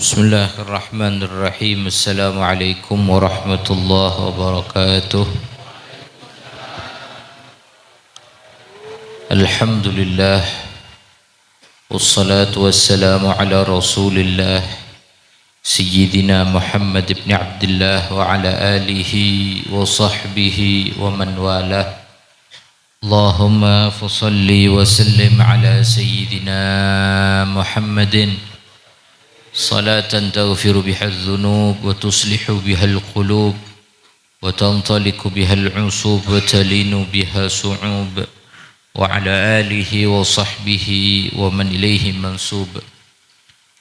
Bismillahirrahmanirrahim. Assalamualaikum warahmatullahi wabarakatuh. Alhamdulillah, wassalatu wassalamu ala rasulillah Sayyidina Muhammad ibn Abdullah wa ala alihi wa sahbihi wa man walah. Allahumma fasalli wa sallim ala Sayyidina Muhammadin salatan taghfiru biha adh-dhunub wa tuslihu biha al-qulub wa tantaliku biha al-'usub wa talinu biha su'ub wa ala alihi wa sahbihi wa man ilayhi mansub.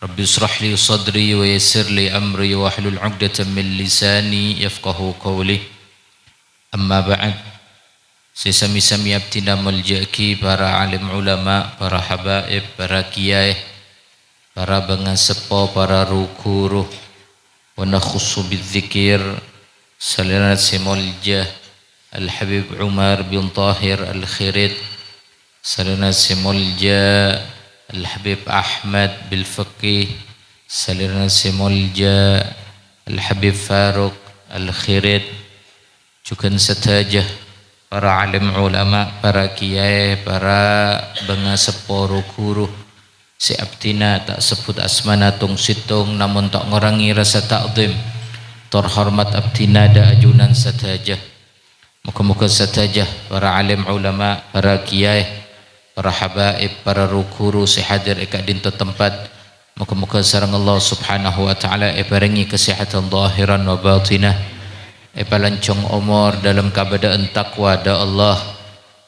Rabbi israh li sadri wa yassir li amri wa hlul 'uqdatam min lisani yafqahu qawli. Amma ba'd. Sesami-sami abtina maljaki para alim ulama, para habaib, para kiai, para bangasepo, para rukuruh wa nakhussu bidzikir salinat simuljah Al-Habib Umar bin Tahir Al-Khirit, salinat simuljah Al-Habib Ahmad bil Faqih, salinat simuljah Al-Habib Faruq Al-Khirit, juga setajah para alim ulama, para kiai, para bangasepo rukuruh si abtina tak sebut asmana tung situng namun tak ngurangi rasa ta'zim terhormat abtina da ajunan satajah. Muka-muka satajah para alim ulama, para kiai, para habaib, para rukuru si hadir eka dinta tempat. Muka-muka sarang Allah subhanahu wa ta'ala paringi kesihatan zahiran wa batinah, palancong umur dalam keadaan takwa da Allah,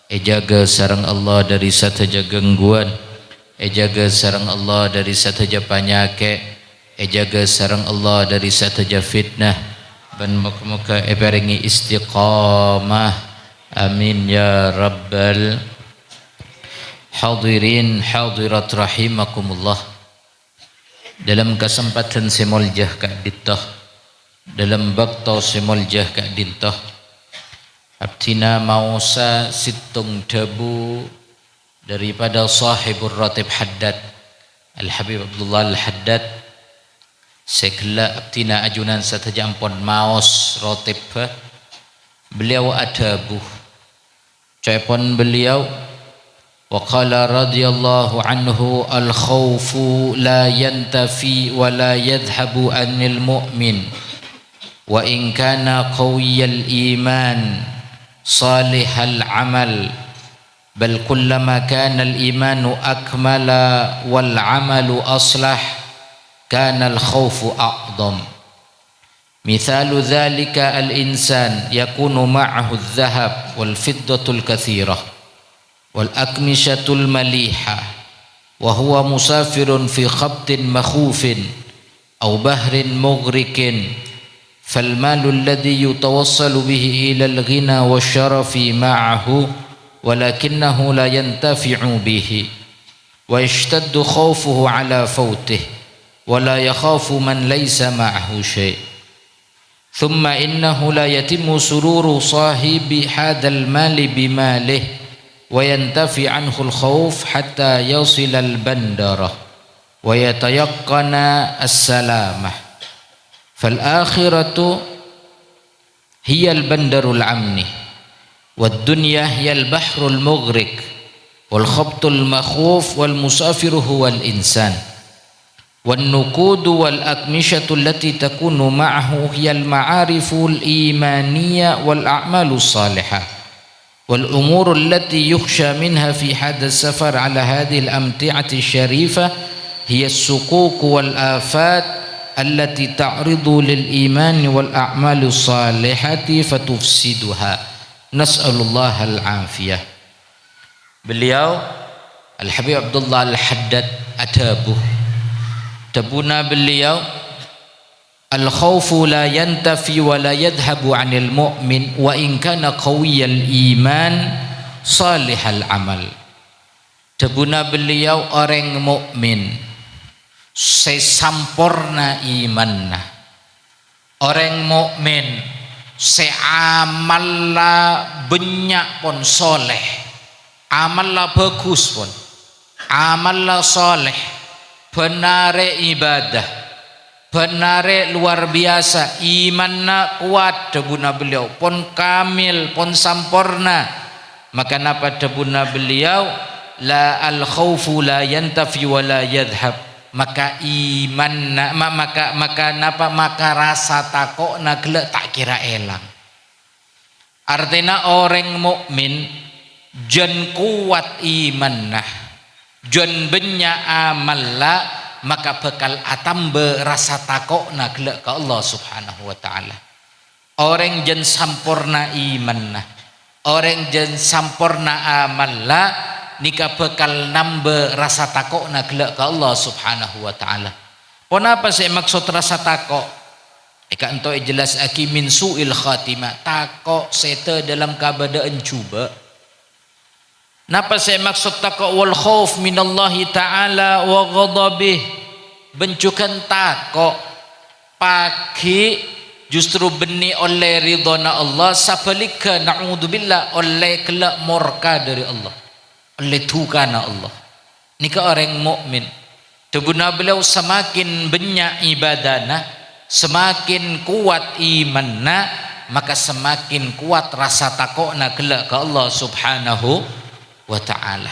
jaga sarang Allah dari sataja gangguan, jaga sarang Allah dari sataja penyakit, jaga sarang Allah dari sataja fitnah, dan muka-muka paringi istiqamah, amin ya rabbal hadirin hadirat rahimakumullah. Dalam kesempatan semuljah kak ditah, dalam bakta semuljah kak ditah, abtina mausa situng dabu daripada sahibur ratib Haddad Al-Habib Abdullah Al-Haddad. Sekala abtina ajunan satajampon maos ratib beliau adabu cepon beliau wa qala radhiyallahu anhu al-khawfu la yantafi wa la yadhhabu anil mu'min wa in kana qawiyal iman salihal amal bal kullama kana al-imanu akmala wal amalu aslah kana al-khawfu a'dham. Mithalu dhalika al-insan yakunu ma'ahu adh-dhahab wal fiddatul kathirah wal akmishatul maliha wa huwa musafirun fi khabtin makhufin aw bahrin mughrikin fal malu alladhi yutawassalu bihi ila al-ghina wasyarafi ma'ahu walakinnahu la yantafi'u bihi wa yashtaddu khawfuhu ala fawtihi wa la yakhafu man laysa ma'ahu shay'. Thumma innahu la yatimmu sururu sahibi hadzal mali bimalihi wa yantafi anhu al-khawf hatta yasila al-bandara wa yatayaqqana as-salamah. Fal akhiratu hiya al-bandarul amni wad dunya hiya al-bahrul mughriq wal khabtul makhuf wal musafiru huwal insan wan nuqudu wal akmishatu allati takunu ma'ahu hiya al-ma'ariful imaniyah wal a'malus salihah wal umur allati yukhsha minha fi hadha as-safar ala hadhihi al-amti'ati asy-syarifah hiya as-suquq wal afat allati ta'ridu lil iman wal a'malus salihati fatufsiduha. Nas'alullah al-afiyah. Beliau Al-Habib Abdullah Al-Haddad adabu tabuna beliau al-khawfu la yantafi wa la yadhhabu 'anil mu'min wa in kana qawiyal iman salihal amal. Tabuna beliau orang mukmin sesampurna imanna, orang mukmin seamalla banyak pun soleh, amalla bagus pun, amalla soleh, benare ibadah, benare luar biasa, imanna kuat debuna beliau, pon kamil, pon sampurna. Maka napa debuna beliau, la al khaufu la yantafi wa la yadhhab. Maka iman maka rasa takokna gelek tak kira elang. Artinya orang mukmin jen kuat imanna, jen benya amalla, maka bekal atambe rasa takokna gelek ke Allah subhanahu wa ta'ala. Orang jen sampurna imanna, orang jen sampurna amalla, nika bekal nambe rasa takokna gelek ke Allah subhanahu wa ta'ala. Kenapa saya maksud rasa takok? Eka ento jelas aki min su'il khatimah, takok sete dalam keadaan cuba. Napa saya maksud takok wal khauf minallahi ta'ala wa ghadabih, bencukan takok pagi justru beni oleh ridhona Allah, sabalika na'udzubillah oleh kelak murka dari Allah, oleh tukana Allah. Nika orang mukmin tebuna beliau semakin banyak ibadana, semakin kuat imanna, maka semakin kuat rasa takokna gelak ke Allah subhanahu wa ta'ala.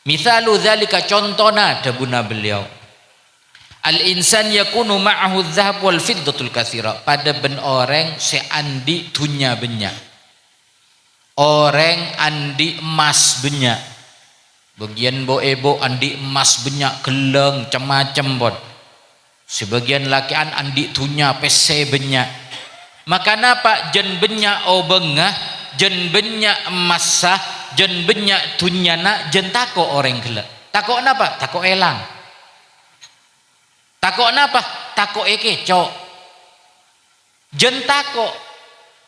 Mithalu dzalika, contohna debuna beliau, al insan yakunu ma'ahu dzahab wal fiddatul katsira, pada ben orang seandi dunya banyak, orang andi emas banyak, bagian bo andi emas banyak geleng macam-macam bod, sebagian lakian andi dunya pese banyak. Maka napa jen banyak bengah, jen banyak emasah, jen banyak dunyana, jen takok orang gelak. Takok napa? Takok elang. Takok napa? Takok kecoh. Jen takok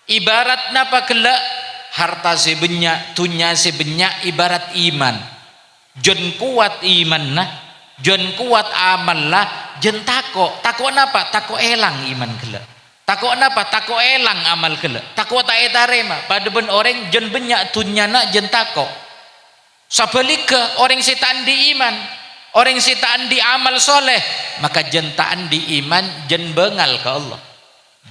ibarat napa gelak, harta sebanyak, dunya sebanyak, ibarat iman. Jen kuat iman nah, jen kuat amal lah, jen takok. Takok napa? Takok elang iman gelak. Takok napa? Takok elang amal gelak. Takok tak etarema pada ben orang jen banyak dunyana, jen takok. Sabalika orang setan di iman, orang setan di amal soleh, maka jen taan di iman, jen bengal ke Allah,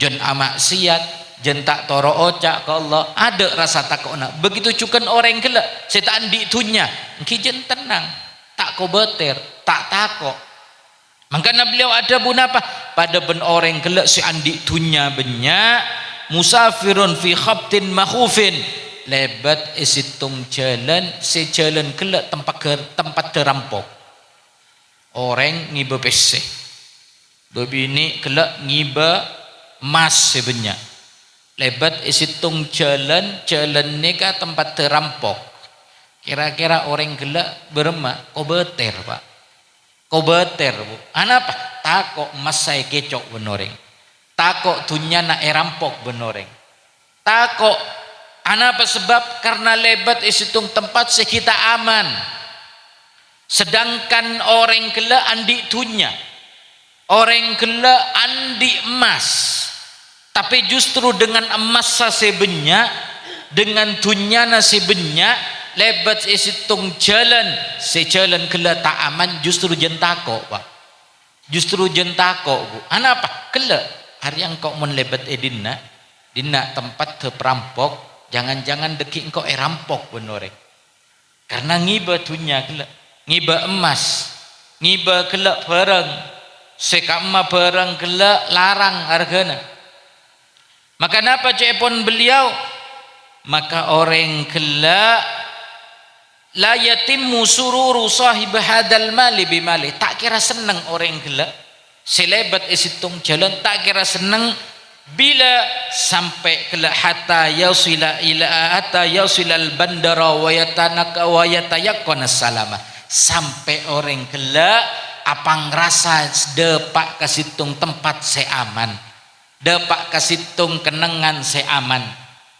jen amaksiat, jen tak toro ocak ke Allah, ada rasa takokna. Begitu juga orang gelak setan di dunya, engki jen tenang, tak kobeter, tak takok. Makanya beliau ada bunapa pada ben orang gelak si andi dunya banyak, musafirun fi khabtin makhufin, lebat isitung jalan, si jalan gelak tempat terampok. Orang ngiba pese, bebini gelak ngiba emas sebanyak, lebat isitung jalan, jalan neka tempat terampok. Kira-kira orang gelak berema kobeter pak, kobeter bu. Anapa? Takok emas saya kecok benoreng, takok dunya na erampok benoreng, takok. Anapa sebab? Karena lebat isitung tempat sekita aman. Sedangkan orang gelak andi dunya, orang gelak andi emas, tapi justru dengan emas sebanyak, dengan dunya sebanyak, lebat isitung jalan, sejalan gelak tak aman, justru jentako pak, justru jentako bu. Anapa? Gelak hari yang kau menlebat edina, dina tempat terperampok, jangan-jangan dekik engkau rampok benorek, karena ngiba dunya gelak, ngiba emas, ngiba gelak barang, sekama barang gelak larang hargana. Maka napa cepon beliau? Maka orang gelak la yatimmu sururu sahib hadal mali bimali, tak kira senang orang gelak selebat isitung jalan, tak kira senang bila sampai kelak hatta yausila al bandara wa yatanaka wa yatayaqqana salama, sampai orang gelak apa ngerasa depak kasitung tempat seaman, depak kasitung kenangan seaman.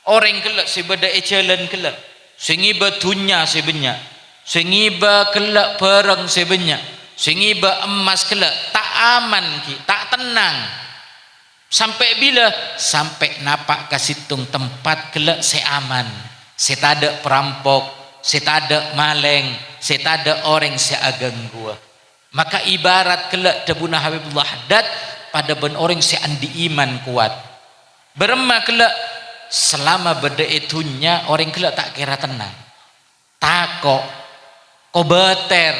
Orang gelak sebeda jalan gelak, sengiba dunya sebanyak, sengiba kelak barang sebanyak, sengiba emas kelak, tak aman ki, tak tenang. Sampai bila? Sampai napak kasitung tempat kelak seaman, setada perampok, setada maleng, setada orang seagang gua. Maka ibarat kelak debuna Habibullah Haddad, pada ben orang si andi iman kuat berema kelak selama beda itunya orang kelak tak kira tenang takok ko beter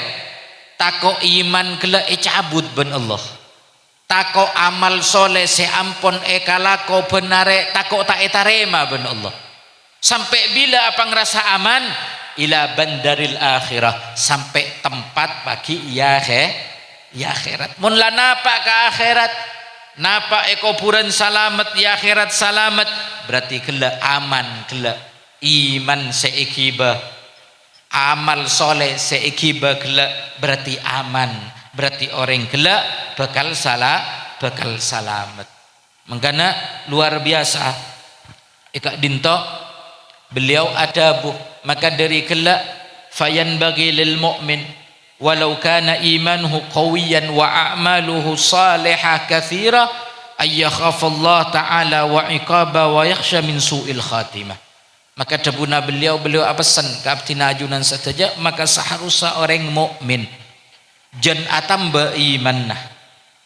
takok iman kelak cabut ben Allah takok amal soleh seampun kalako benare takok tak etarema ben Allah sampai bila apa ngerasa aman ila bandaril akhirah sampai tempat bagi ya akhirat mun la napa ke akhirat napa ekopuran salamet ya akhirat salamet berarti kelak aman kelak iman seikiba amal soleh seikiba kelak berarti aman berarti orang kelak bakal selamat makanya luar biasa ikak dinto beliau adabu maka dari kelak fayan bagi lil mu'min walau kana imanuhu qawiyan wa a'maluhu salihah katsira ay yakhafallah ta'ala wa iqaba wa yakhsha min su'il khatimah maka debuna beliau apesan ke abdina ajunan saja maka seharusnya orang mukmin jan atam beriman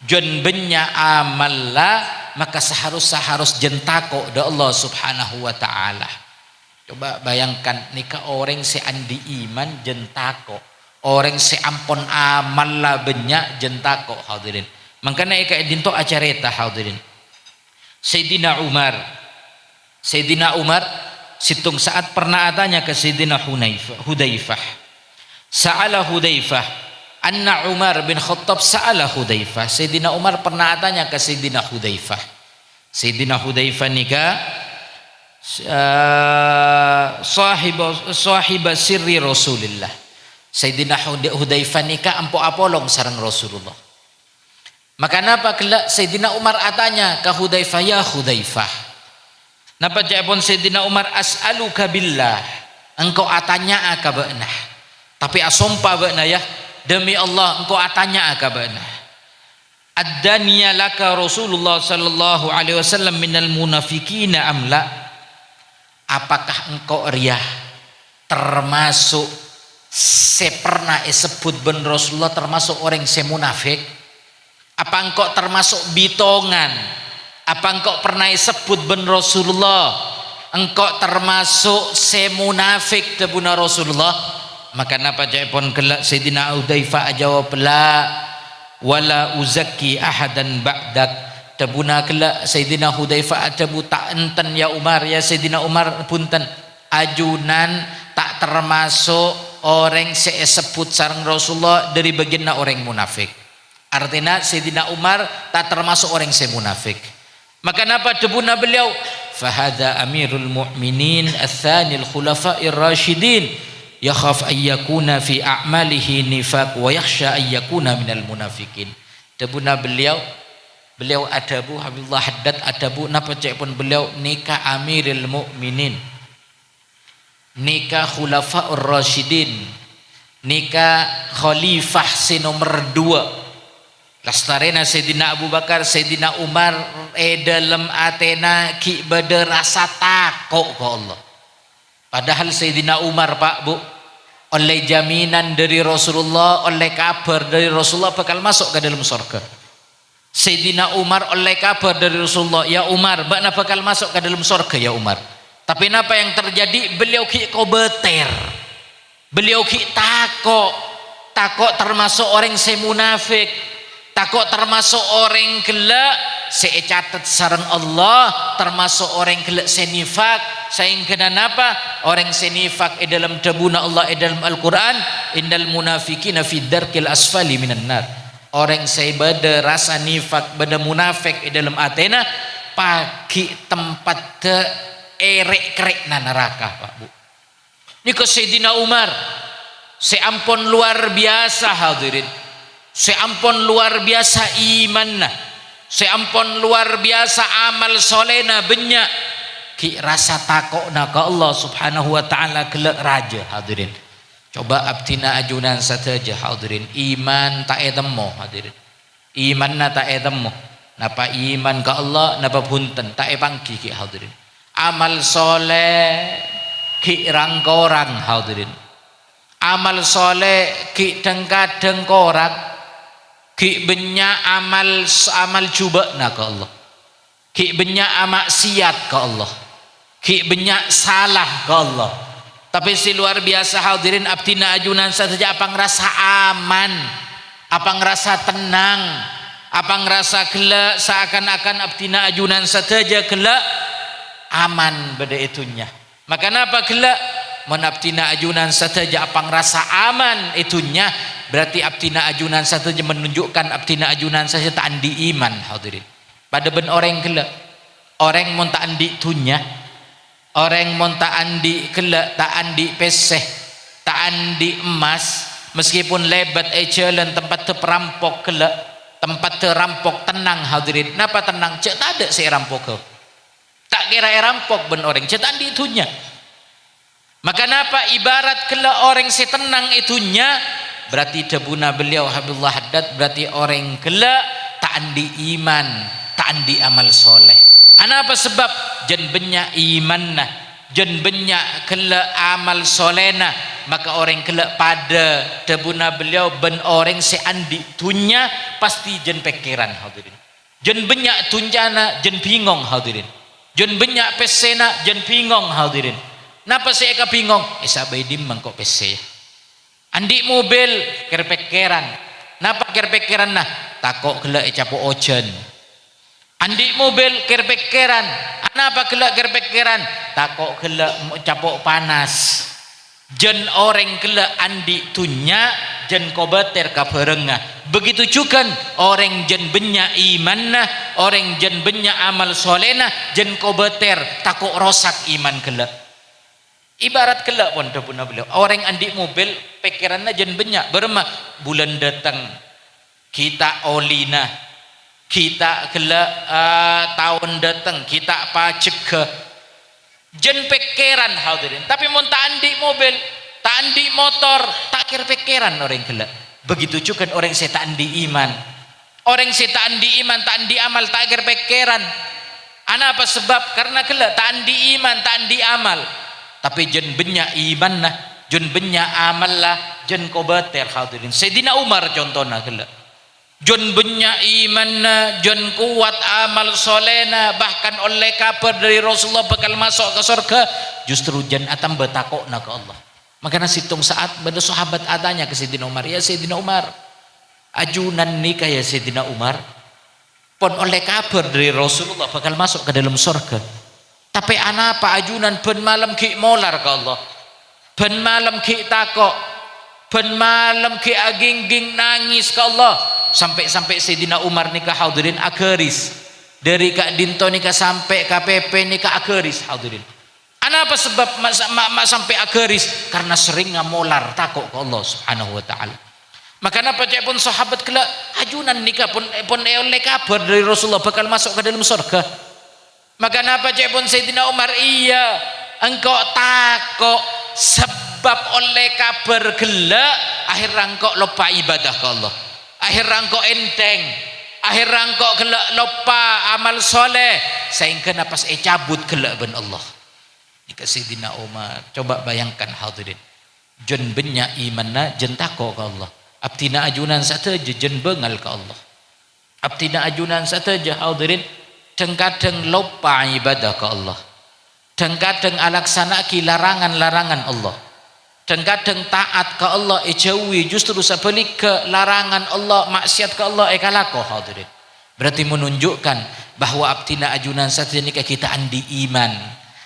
jan benya amalla maka seharusnya harus jentako da Allah subhanahu wa ta'ala. Coba bayangkan nikah orang seandi iman jentako orang seampun amal lah banyak jentako hadirin makanya ika dinto acareta hadirin Sayyidina Umar situng saat pernah tanya ke Sayyidina Hudzaifah sa'ala Hudzaifah anna Umar bin Khattab sa'ala Hudzaifah Sayyidina Umar pernah tanya ke Sayyidina Hudzaifah nikah sahiba sirri Rasulillah Sayyidina Hudzaifah nikah ampo apolong sareng Rasulullah maka napa kelak Sayyidina Umar atanya ke Hudzaifah ya Hudzaifah napa jawabon Sayyidina Umar as'aluka billah engkau atanya akabana tapi asompa bana ya demi Allah engkau atanya akabana ad-daniya laka Rasulullah sallallahu alaihi wasallam minal munafiqina amla apakah engkau riah termasuk pernah sebut ben Rasulullah termasuk orang semunafik apa engkau termasuk bitongan apa engkau pernah sebut ben Rasulullah engkau termasuk semunafik debuna Rasulullah maka napa jawabon kelak Sayyidina Hudzaifah jawab la wala uzakki ahadan ba'dak tabuna kelak Sayyidina Hudzaifah adabu tak enten ya Umar ya Sayyidina Umar punten ajunan tak termasuk orang sebut sareng Rasulullah dari bagian orang munafik artinya Sayyidina Umar tak termasuk orang semunafik maka napa debuna beliau fahadha amirul mu'minin atsanil khulafa'ir rasyidin yakhaf ayyakuna fi a'malihi nifaq wa yakhsha ayyakuna minal munafikin debuna beliau adabu Habibullah Haddad adabu napa cek pun beliau nikah amiril mu'minin nikah khulafaur rasyidin nikah khalifah nomor 2 lastarena Sayyidina Abu Bakar Sayyidina Umar dalam atena ki bade rasa takok ke Allah padahal Sayyidina Umar Pak Bu oleh jaminan dari Rasulullah oleh kabar dari Rasulullah bakal masuk ke dalam surga Sayyidina Umar oleh kabar dari Rasulullah ya Umar bakna bakal masuk ke dalam surga ya Umar tapi apa yang terjadi beliau ki kobeter beliau ki takok termasuk orang semunafik takok termasuk orang gelak secatat sareng Allah termasuk orang gelak senifak sehingga napa orang senifak dalam debuna Allah dalam Al-Quran innal munafiqina fi darkil asfali minan nar orang saya bada rasa nifak bada munafik dalam atena pagi tempat te erek na neraka Pak Bu ini ke Sayyidina Umar seampun luar biasa hadirin seampun luar biasa imanna seampun luar biasa amal solena banyak ki rasa takokna ke Allah subhanahu wa ta'ala gelak raja hadirin coba abdina ajunan saja hadirin iman tak etemo hadirin imanna tak etemo napa iman ke Allah napa punten tak epangki ki hadirin amal soleh ki rangkorang hadirin amal soleh ki dengkadeng korang ki benya amal cuba na ke Allah, ki benya maksiat ke Allah, ki benya salah ke Allah. Tapi si luar biasa hadirin, abtina ajunan saja apa ngerasa aman, apa ngerasa tenang, apa ngerasa gelak, seakan-akan abtina ajunan saja gelak aman beda itunya. Maka apa gelak? Mun abtina ajunan saja apa ngerasa aman itunya, berarti abtina ajunan saja menunjukkan abtina ajunan saja tak andi iman hadirin. Pada ben orang gelak, orang mun tak andi itunya, orang mun tak andi gelak, tak andi peseh, tak andi emas, meskipun lebat jalan tempat terampok gelak, tempat terampok tenang hadirin. Napa tenang? Cek tak ada si rampok ke, tak kira rampok ben orang cek tak andi itunya. Maka napa ibarat kela orang setenang itunya, berarti debuna beliau Habibullah Haddad, berarti orang kela tak andi iman, tak andi amal soleh. Apa sebab? Jen benya iman nah, jen benya kela amal solena. Maka orang kela pada debuna beliau ben orang se andi tunya pasti jen pikiran hadirin. Jen benya tunjana jen bingung hadirin. Jen benya pesena jen bingung hadirin. Napa saya ka bingung? Sabai dim mangkok PC. Andi mobil kerpekeran. Napa kerpekeran nah? Takok gelak capo ojen. Andi mobil kerpekeran. Napa gelak kerpekeran? Takok gelak capo panas. Jen orang gelak andi tunya jen kobater ka berengah. Begitu juga orang jen benya iman nah, orang jen benya amal solena, jen kobater takok rosak iman gelak. Ibarat kelak pun dapuna beliau orang andi mobil pikirannya jen banyak bermah bulan datang kita olina, kita kelak tahun datang kita pacek ke jen pikiran hadirin. Tapi mun tak andi mobil, tak andi motor, tak kira pikiran orang kelak. Begitu juga orang saya tak andi iman, orang saya tak andi iman, tak andi amal, tak kira pikiran. Apa sebab? Karena kelak tak andi iman, tak andi amal. Tapi jen benya iman nah, jen benya amal lah, jen kobater hadirin. Sayyidina Umar contohnya kelak. Jen benya iman nah, jen kuat amal solena, bahkan oleh kabar dari Rasulullah bakal masuk ke surga, justru jen atam betakok na ke Allah. Makanya situng saat pada sahabat adanya ke Sayyidina Umar, ya Sayyidina Umar, ajunan nikah ya Sayyidina Umar, pun oleh kabar dari Rasulullah bakal masuk ke dalam surga. Tapi apa ajunan ben malam ki molar ke Allah, ben malam ki takok, ben malam ki aging-ging nangis ke Allah, sampai Sayyidina Umar nikah hadirin akaris, dari Kak Dinto nikah sampai KPP nikah akaris hadirin. Apa sebab sampai akaris? Karena sering ngamolar takok ke Allah subhanahu wa ta'ala. Maka napa cek pun sahabat kelak ajunan nikah pun oleh kabar dari Rasulullah bakal masuk ke dalam surga. Maka napa cek pun Sayyidina Umar, iya engkau takok sebab oleh kabar gelak akhir engkau lupa ibadah ke Allah, akhir engkau enteng, akhir engkau gelak lupa amal soleh, sehingga napas cabut gelak ben Allah. Jika Sayyidina Umar, coba bayangkan hadirin, jen benya imanna jen takok ke Allah, abtina ajunan saja jen bengal ke Allah, abtina ajunan saja hadirin, kadang lupa ibadah ke Allah, kadang alaksanaki larangan-larangan Allah, kadang taat ke Allah jauhi justru sebalik ke larangan Allah, maksiat ke Allah kalako hadirin. Berarti menunjukkan bahwa abtina ajunan saja nikah kita andi iman,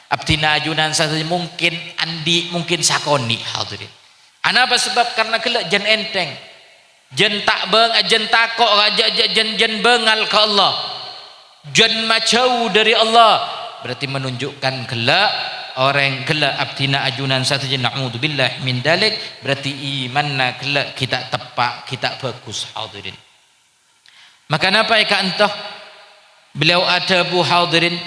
abtina ajunan saja mungkin sakoni hadirin. Apa sebab? Karena kelak jen enteng, jen tak jen takok, jen bengal ke Allah, jen jauh dari Allah. Berarti menunjukkan kelak orang kelak abtina ajunan saja na'udzubillah min dalik, berarti imanna kelak kita tepak, kita bagus hadirin. Maka napa ika entah beliau ada bu hadirin,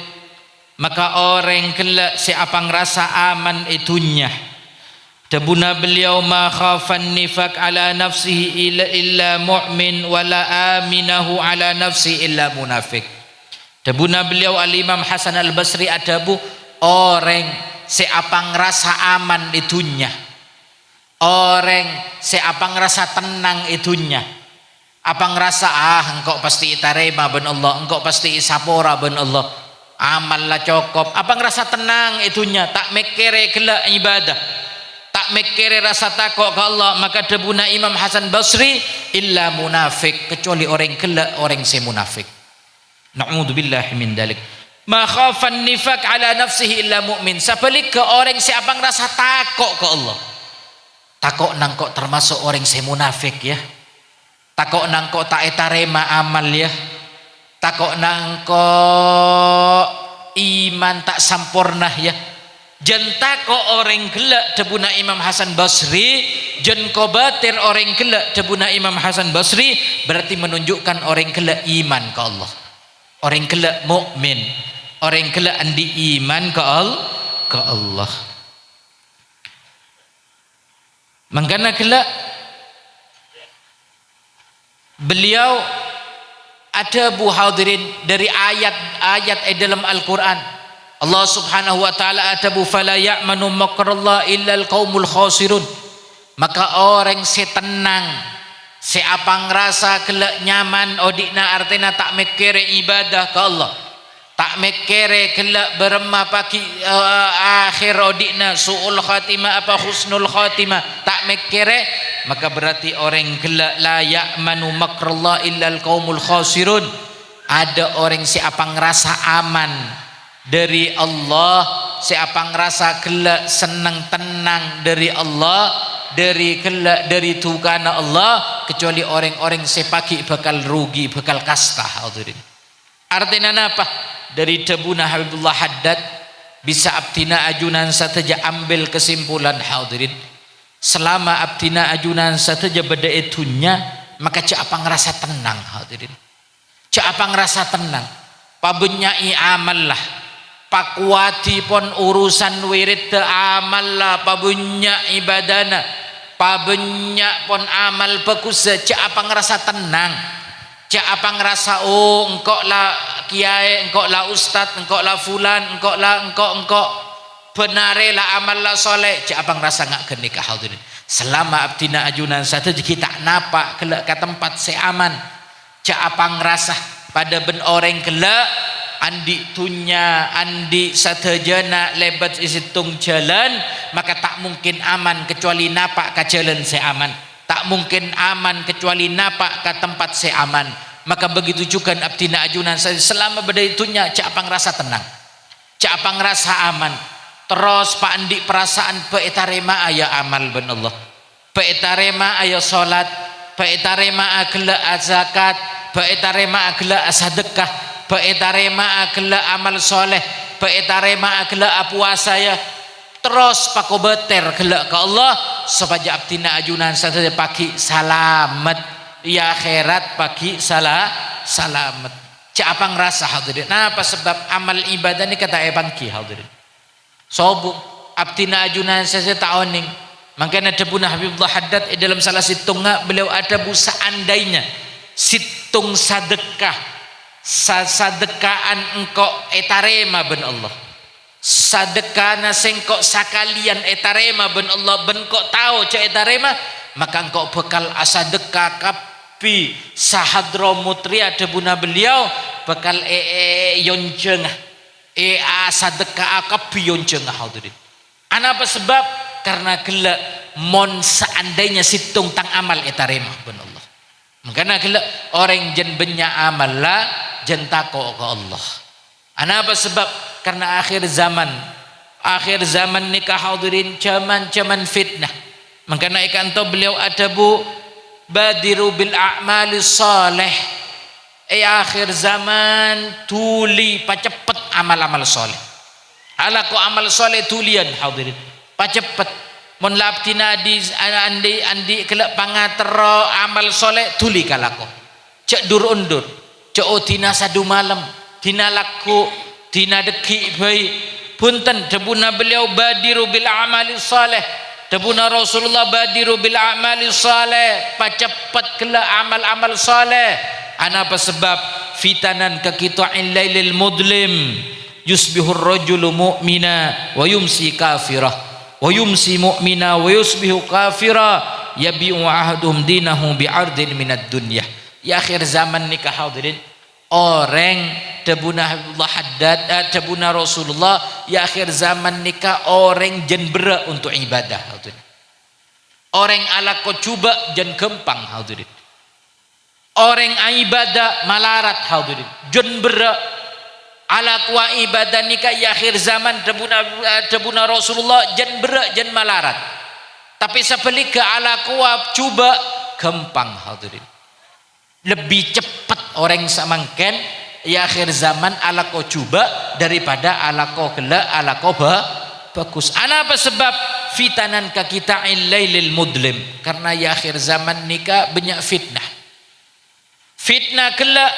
maka orang kelak siapa ngerasa aman itunya. Tabuna beliau ma khafan nifaq ala nafsihi illa mu'min wala aminahu ala nafsi illa munafiq. Tabuna beliau al-Imam Hasan al-Basri adabu orang siapa ngerasa aman itunya, orang siapa ngerasa tenang itunya, Apa ngerasa engkau pasti itarema ben Allah, engkau pasti isapora ben Allah, amal lah cukup. Apa ngerasa tenang itunya, tak mikire gelak ibadah, tak mikire rasa takut ke Allah. Maka debuna Imam Hasan Basri, illa munafik, kecuali orang gelak, orang si munafik. Na'udzubillahi min dalik. Ma khafan nifaq ala nafsihi illa mu'min. Sabalik ke orang si apa ngerasa takut ke Allah, takut nang kok termasuk orang si munafik ya. Takok nangko tak etarema amal ya, takok nangko iman tak sampurna ya. Jen takok orang gelak debuna Imam Hasan Basri, jen kobatir orang gelak debuna Imam Hasan Basri, berarti menunjukkan orang gelak iman ke Allah, orang gelak mukmin, orang gelak andi iman ke Allah. Mangkana gelak beliau ada bu hadirin dari ayat-ayat dalam Al-Quran. Allah subhanahu wa ta'ala ada bu fala ya'manu makrallah illa al-qaumul khasirun. Maka orang setenang seapa ngerasa gelak nyaman odikna artinya tak mikir ibadah ke Allah, tak mikir gelak beremah pagi akhir odikna su'ul khatimah apa husnul khatimah, tak mikir, maka berarti orang gelak la ya'manu makrallah illal qaumul khasirun. Ada orang siapa ngerasa aman dari Allah, siapa ngerasa gelak senang tenang dari Allah, dari gelak dari tukana Allah, kecuali orang-orang sepagi bakal rugi, bakal kasta. Artinya apa? Dari debuna Habibullah Haddad bisa abdina ajunan sateja ambil kesimpulan hadirin, selama abdina ajunan sateja beda itunya, maka cak apa ngerasa tenang hadirin, cak apa ngerasa tenang. Pabunyai amal lah, pakuati pon urusan wirid te amal lah, pabunya ibadana, pabunya pon amal bagus, cak apa ngerasa tenang, cak apa ngerasa oh engkau lah kiai, engkau lah ustad, engkau lah fulan, engkau benare lah amal lah soleh, cak apa ngerasa ngak geni ke hadirin. Selama abdina ajunan satu kita napak kelak ke tempat seaman, cak apa ngerasa pada ben orang kelak andi tunya andi satajana lebat isitung jalan, maka tak mungkin aman kecuali napak ke jalan seaman, tak mungkin aman kecuali napak ke tempat seaman. Maka begitu juga abdina ajunan saya selama beda itunya cak apa ngerasa tenang, cak apa ngerasa aman. Terus pak andi perasaan peetarema ayah amal ben Allah, peetarema ayah salat, peetarema agla zakat, peetarema agla sedekah, peetarema agla amal soleh, peetarema agla puasa ya. Terus pak beter gelak ke Allah supaya abdina ajunan saya pagi salamat ya akhirat pagi selamat. Cak apa ngerasa hadirin? Nah, apa sebab amal ibadah ini kata ebangki hadirin. Sobu abdina ajunan saya ta'oning. Makanya debuna Habibullah Haddad dalam salah situngnya beliau ada bu seandainya situng sadekah sadekaan engkau etarema ben Allah, sadekana sengkok sakalian etarema ben Allah, ben kok tahu cak etarema, maka engkau bekal asadekah kapi sahadro mutria debuna beliau bekal yonjeng asadekah kapi yonjeng hadirin. Apa sebab? Karena gelak mon seandainya situng tang amal etarema ben Allah. Karena gelak orang jen benya amal lah jen tako ke Allah. Apa sebab? Karena akhir zaman nikah hadirin zaman fitnah. Makanya ikan to beliau ada bu badiru bil a'mali saleh. Akhir zaman tuli pacepet amal-amal soleh. Ala ko amal soleh tulian hadirin. Pacepet mon labtina andi kelak pangatero amal soleh tuli kalako. Cek dur undur, cek tina sadu malam, tina laku, tina deki bayi. Punten debuna beliau badiru bil amali saleh. Debuna Rasulullah badiru bil amali saleh, pacepet kelak amal-amal saleh. Apa sebab? Fitanan ka qita'il lailil mudlim yusbihur rajulu mu'mina wa yumsi kafirah wa yumsi mu'mina wa yusbihu kafira yabi'u ahaduhum dinahu bi'ardin minad dunya. ya akhir zaman nikah hadirin orang tabuna Habibullah Haddad tabuna Rasulullah ya akhir zaman nikah orang jen bera untuk ibadah hadirin. Orang ala ko cuba jen gempang hadirin. Orang ibadah malarat hadirin. Jen bera ala kuwa ibadah nikah ya akhir zaman tabuna Rasulullah jen bera jen malarat. Tapi sebaliknya ala kuwa cuba gempang hadirin. Lebih cepat orang samangken ya akhir zaman ala ko cuba daripada ala ko gelak ala ko bagus. Apa sebab fitanan ka kita ilailil mudlim, karena ya akhir zaman nikah banyak fitnah. Fitnah gelak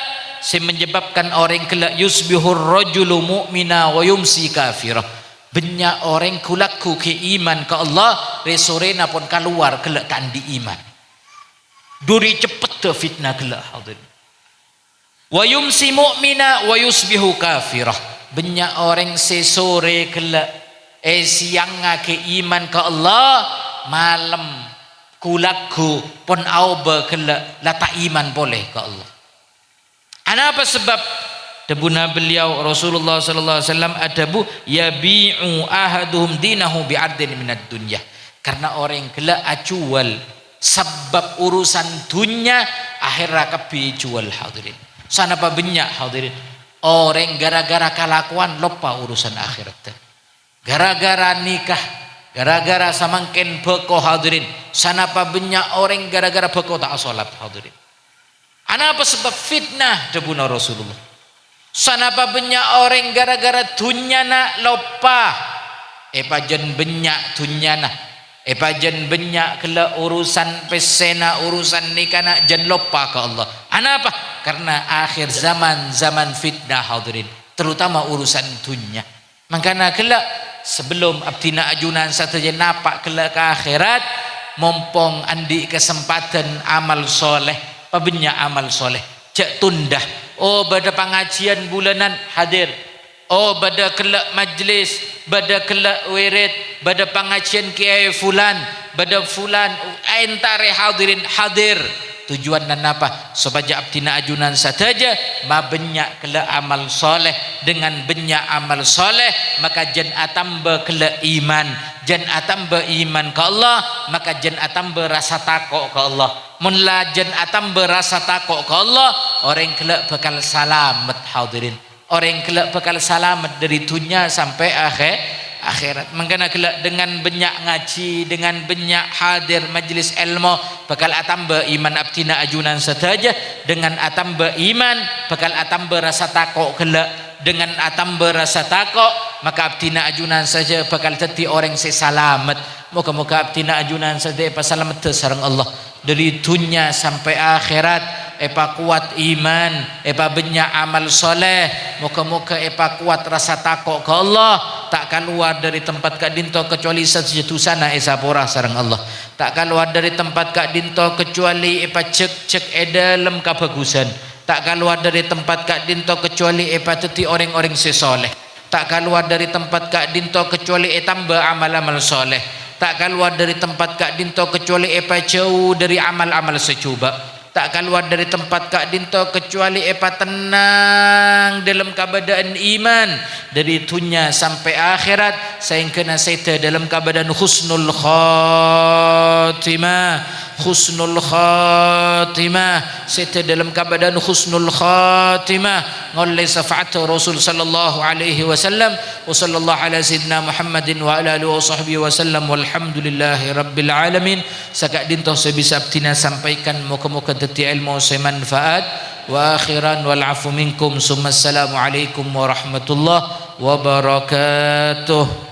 menyebabkan orang gelak yusbihur rajulu mu'mina wa yumsi kafirah. Banyak orang kulaku ke iman ke Allah resorena pun keluar gelak kandi iman. Duri cepet ke fitnah gelak hadirin. Wa yumsi mu'mina wa yusbihu kafirah. Banyak orang sesore gelak siang ke iman ke Allah, malam kulaku pun auba gelak lata iman boleh ke Allah. Apa sebab? Debuna beliau Rasulullah sallallahu alaihi wasallam adabu yabi'u ahaduhum dinahu bi'ardin minad dunya. Karena orang gelak acual sebab urusan dunia akhirat kebi jual hadirin. Sana apa banyak hadirin orang gara-gara kelakuan lupa urusan akhirat. Gara-gara nikah, gara-gara samangken beko hadirin. Sana apa banyak orang gara-gara beko tak salat hadirin. Apa sebab fitnah debuna Rasulullah. Sana apa banyak orang gara-gara dunia nak lupa. Pajen banyak dunia nak. Pajen banyak kela urusan pesena urusan nikah nak jen lupa ke Allah. Apa? Karena akhir zaman fitnah hadirin, terutama urusan dunia. Makanya kela sebelum abdina ajunan satu je napak kela ke akhirat, mumpung andi kesempatan amal soleh, pabenyak amal soleh cek tundah. Oh pada pengajian bulanan hadir, oh pada kelak majlis, pada kelak wirid, pada pengajian kiai fulan, pada fulan entare hadirin hadir. Tujuan dan apa? Supaya abdina ajunan saja ma banyak kelak amal soleh. Dengan banyak amal soleh maka jan atamba kelak iman, jan atamba iman ke Allah, maka jan atamba rasa takut ke Allah. Munla jan atamba rasa takut ke Allah, orang kelak bakal selamat hadirin. Orang kelak bakal selamat dari dunia sampai akhirat. Makanya kelak dengan banyak ngaji, dengan banyak hadir majlis ilmu, bakal atamba iman abdina ajunan saja. Dengan atamba iman bakal atamba rasa takut kelak. Dengan atamba rasa takut maka abdina ajunan saja bakal jadi orang selamat. Moga-moga abdina ajunan saja selamat sareng Allah dari dunia sampai akhirat. Kuat iman, banyak amal soleh. Moga-moga kuat rasa takut ke Allah, tak keluar dari tempat kak dinto kecuali sejatuh sana porah sareng Allah. Tak keluar dari tempat kak dinto kecuali cek dalam kebagusan. Tak keluar dari tempat kak dinto kecuali teti orang-orang sesoleh. Tak keluar dari tempat kak dinto kecuali tambah amal-amal soleh. Tak keluar dari tempat kak dinto kecuali jauh dari amal-amal secoba. Tak keluar dari tempat kak dinto kecuali tenang dalam keadaan iman dari dunia sampai akhirat. Saya kena seta dalam keadaan husnul khatimah, husnul khatimah, seta dalam keadaan husnul khatimah oleh syafaat Rasul sallallahu alaihi wasallam. Wa sallallahu ala sayyidina Muhammadin wa ala alihi wa sahbihi wasallam walhamdulillahi rabbil alamin. Sakak dinto saya bisa abtina sampaikan moga-moga teti ilmu semanfaat. Wa akhiran wal afu minkum summa assalamu alaikum warahmatullahi wabarakatuh.